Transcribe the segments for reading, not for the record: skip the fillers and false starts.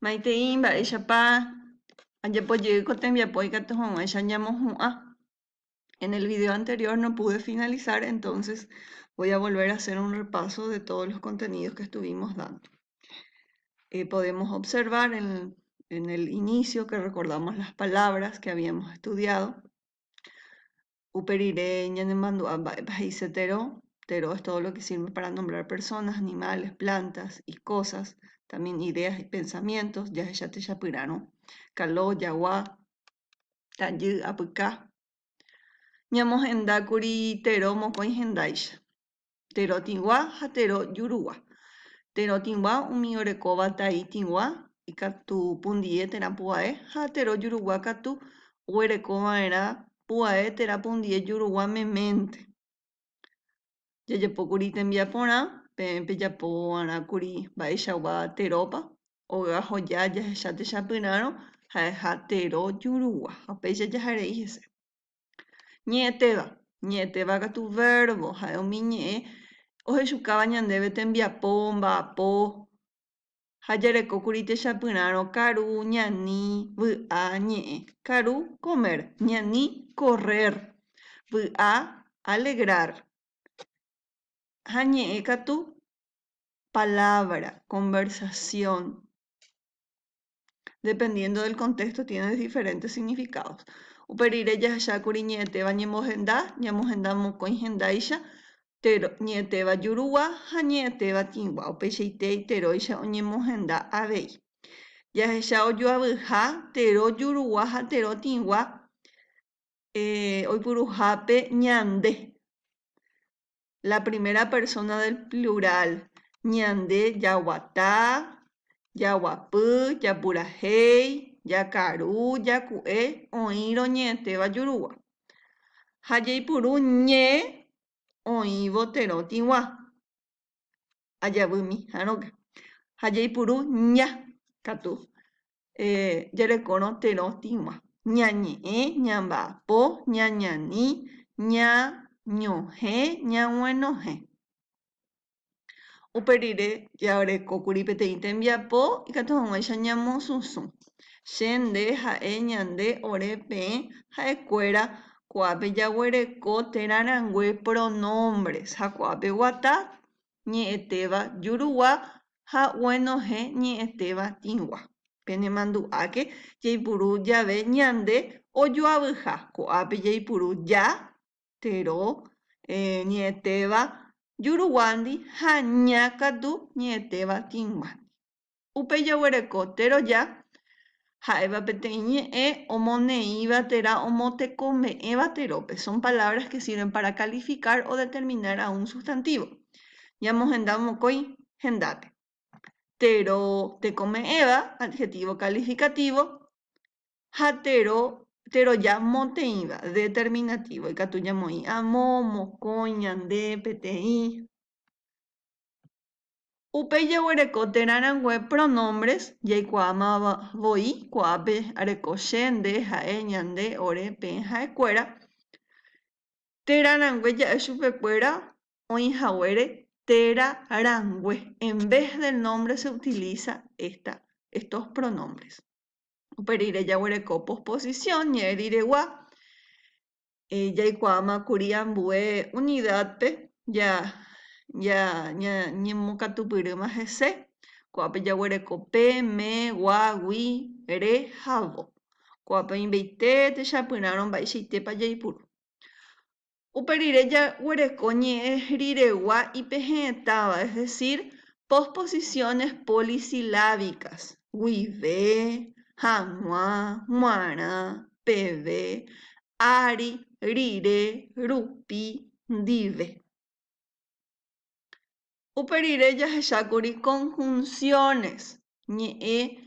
Maitein mba'éichapa ajapojey tembiapo ikatu hag̃uáicha ñamohu'ã. En el video anterior no pude finalizar, entonces voy a volver a hacer un repaso de todos los contenidos que estuvimos dando. Podemos observar en el inicio que recordamos las palabras que habíamos estudiado. Uperire ñanemandu'a mba'épaheise tero. Tero es todo lo que sirve para nombrar personas, animales, plantas y cosas, también ideas y pensamientos. Jahecha techapy'arõ kalo, jagua, tajy, apyka. Ñamohendákuri tero mokõi hendáicha. Tero tigua ha tero jurugua. Tero tigua umi orekóva tai tigua ikatu pundie térã ha tero jurugua katu oguerekova'erã pu'ae térã pundie jurugua meménte. Jajapókuri tembiaporã, peẽ pejapova'erãkuri mba'eichagua terópa, ogahoja jahecha techapyrãrõ ha tero jurugua. Ha upéicha jaharei hese. Ñe'ẽtéva. Ñe'ẽtéva katu verbo ha'e umi ñe'ẽ ohechukáva ñandéve tembiapo, mba'apo. Ha jarekókuri techapyrãrõ karu, ñani, vy'a, ñe'ẽ. Karu comer, ñani correr, vy'a alegrar. Ha ñe'ẽ katu palabra, conversación. Dependiendo del contexto tiene diferentes significados. Uperire jahechákuri ñe'ẽtéva ñemohenda, ñamohenda mokõi hendáicha, tero ñe'ẽtéva jurugua ha ñe'ẽtéva tigua. Upeichaite teróicha oñemohenda avei. Jahecha ojoavyha tero jurugua ha tero tigua oipuruhápe ñande. La primera persona del plural. Ñande jaguata, jaguapy, japurahéi, jakaru, jaku'e oĩrõ ñe'ẽtéva jurugua. Ha jaipuru ñe oĩvo tero tigua. Ajavými hãróke. Ha jaipuru ña katu jarekórõ tero tigua. Ñañe'ẽ, ñamba'apo, ñañani, ñañohẽ, ñag̃uenohẽ. Uperire jarekókuri peteĩ tembiapo ikatu hag̃uáicha ñamosũsũ. Che, nde, ha'e, ñande, ore, peẽ, ha'ekuéra ko'ápe jaguereko térãrangue pronombres. Ha ko'ápe guata ñe'ẽtéva jurugua ha guenohẽ ñe'ẽtéva tigua. Penemandu'áke jaipuru jave ñande ojoavyha. Ko'ápe jaipuru ja tero ñe'ẽtéva juruguandi ha ña katu ñe'ẽtéva tigua. Upe jaguereko tero ja ha'éva peteĩ ñe'ẽ omoneĩva térã omotekome'ẽva terópe. Son palabras que sirven para calificar o determinar a un sustantivo. Ñamohenda mokõi hendápe. Tero tekome'ẽva, adjetivo calificativo, ha tero ja moteĩva, determinativo. Ikatu ñamoĩ amo, mokõi, ñande, peteĩ. Upe jaguereko térãrangue pronombres jaikuaamavoi ko'ápe areko che, nde, ha'e, ñande, ore, peẽ, ha'ekuéra. Térãrangue ja'e chupekuéra oĩhaguére térãrangue. En vez del nombre se utiliza estos pronombres. Uperire jaguereko posposición ñe'ẽ riregua. Jaikuaamakuri ambue unidadpe ñemokatupyrýma hese. Ko'ápe jaguereko pe, me, gua, gui, re ha vo. Ko'ápe oĩmbaite techapyrãrõ mba'eichaitépa jaipuru. Uperire jaguereko ñe'ẽ riregua ipehe'ẽtáva, es decir, posposiciones polisilábicas. Guive, hag̃uã, g̃uarã, peve, ári, rire, rupi, ndive. Uperire jahechákuri conjunciones. Ñe'ẽ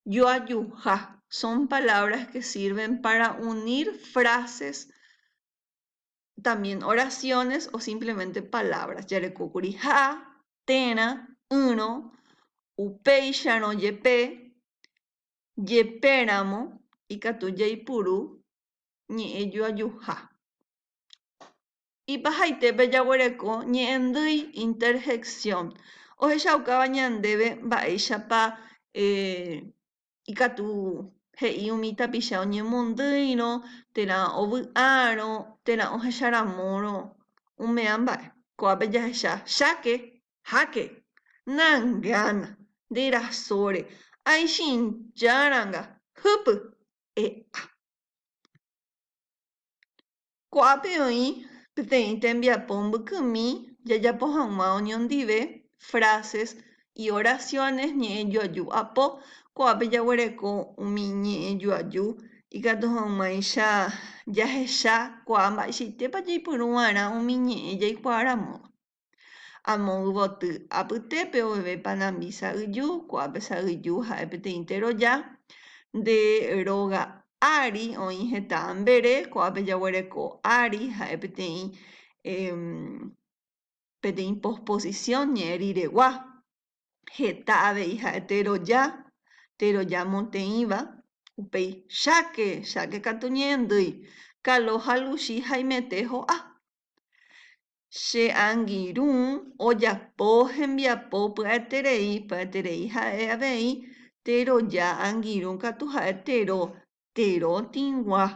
joajuha. Son palabras que sirven para unir frases, también oraciones o simplemente palabras. Jarekókuri ha, térã, yrõ, upéicharõ jepe, jepéramo ikatu jaipuru ñe'ẽ joajuha. Ipahaitépe jaguereko ñe'ẽndýi interjección. Ohechaukáva ñandéve mba'éichapa ikatu he'i umi tapicha oñemondýirõ, térã ovy'árõ, térã ohecharamo umea mba'e. Ko'ápe jahecha cháke, nangána, nderasóre, aichijáranga, hýpy, e'a. Ko'ápe oĩ peteĩ tembiapo mbykymi jajapo hag̃ua oñondive frases y oraciones ñe'ẽ joaju apo. Ko'ápe jaguereko umi ñe'ẽ joaju ikatu hag̃uáicha jahecha ko'ã mba'eichaitépa jaipyru'arã umi ñe'ẽ jaikuaaramóva. Amóvyvoty apytépe oveve Panambi sa'yju, ko'ápe sa'yju ha'e peteĩ teroja. Nde róga ári oĩ heta mbere, ko'ápe jaguereko ári ha'e peteĩ posposición ñe'ẽ riregua. Heta avei ha'e teroja moteĩva upéi cháke katu ñe'ẽndýi, Kaloha Luchi Haimete ho'a. Che angirũ ojapo hembiapo py'aiterei ha'e avei teroja angirũ katu ha'e tero tig̃ua.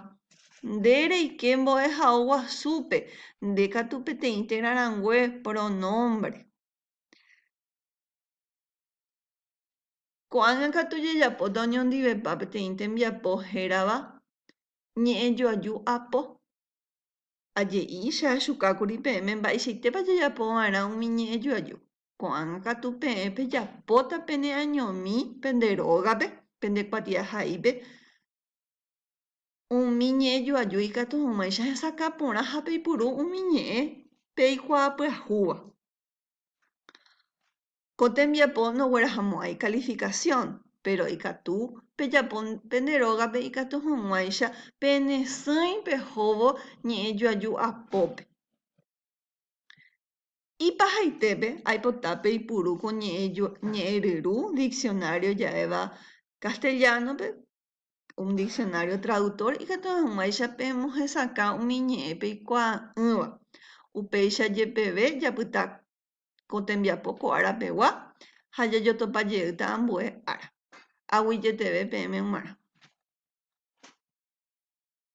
Nde reike mbo'ehao guasúpe, ndékatu peteĩ terarangue pronombre. Ko'ág̃a katu jajapóta oñondivepa peteĩ tembiapo hérava ñe'ẽ joaju apo. Aje'i che achukákuri peẽme mba'eichaitépa jajapova'erã umi ñe'ẽ joaju. Ko'ág̃a katu peẽ pejapóta pene añomi pende rógape, pende kuatiahaípe umi ñe'ẽ joaju ikatu hag̃uáicha hesaka porã ha peipuru umi ñe'ẽ peikuaa pyahúva. Ko tembiapo noguerahamo'ãi calificación, pero ikatu pejapo pende rógape ikatu hag̃uáicha penesýi pehóvo ñe'ẽ joaju apópe. Ipahaitépe aipota peipuru ko ñe'ẽ ryru diccionario ja'éva castellanope, un diccionario traductor ikatu hag̃uáicha pemohesaka umi ñe'ẽ peikuaa'ỹva. Upéicha jepeve japyta ko tembiapo ko árapegua ha jajotopa jeýta ambue ára. Aguyjeteve peẽme g̃uarã.